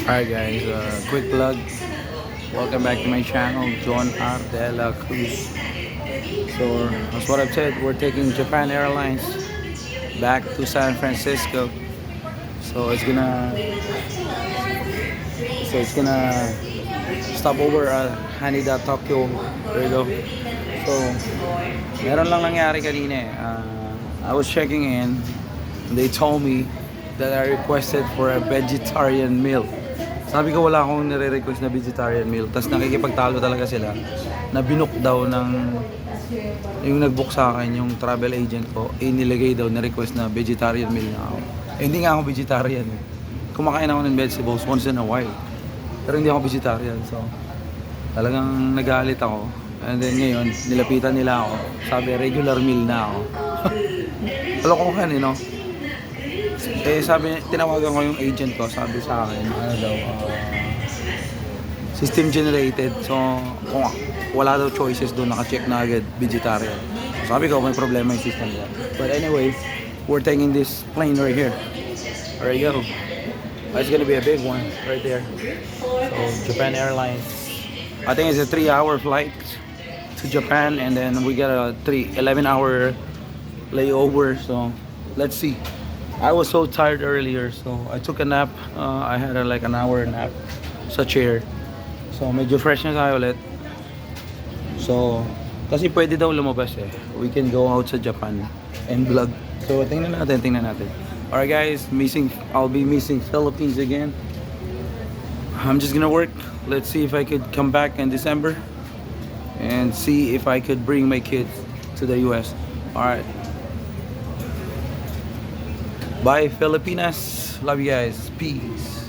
Alright guys, quick plug. Welcome back to my channel, John R. De La Cruz. So, as what I've said, we're taking Japan Airlines back to San Francisco. So it's gonna stop over at Haneda, Tokyo. There you go. So, meron lang nangyari kanina eh. I was checking in. They told me that I requested for a vegetarian meal. Sabi ko wala akong nire-request na vegetarian meal. Tapos nakikipagtalo talaga sila na binook daw ng yung nag-book sa akin, yung travel agent ko, inilagay daw na request na vegetarian meal na ako. Hindi nga ako vegetarian eh. Kumakain ako ng vegetables once in a while. Pero hindi ako vegetarian. So, talagang nagalit ako. And then ngayon, nilapitan nila ako. Sabi, regular meal na ako. Kalokohan eh, no? Eh sabi, tinawagan ko yung agent ko, sabi sa akin, ano daw, system generated. So, kung wala daw choices doon, naka-check na agad, vegetarian. So, sabi ko, may problema yung system nila. But anyway, we're taking this plane right here. There you go. It's gonna be a big one right there. So, Japan Airlines. I think it's a 3-hour flight to Japan, and then we got a 11-hour layover. So, let's see. I was so tired earlier, so I took a nap. I had like an hour nap sa chair. So medyo fresh na tayo ulit. So, kasi pwede daw lumabas eh. We can go out sa Japan and vlog. So tingnan natin. Alright guys, I'll be missing Philippines again. I'm just gonna work. Let's see if I could come back in December and see if I could bring my kids to the US. Alright. Bye, Filipinas. Love you guys. Peace.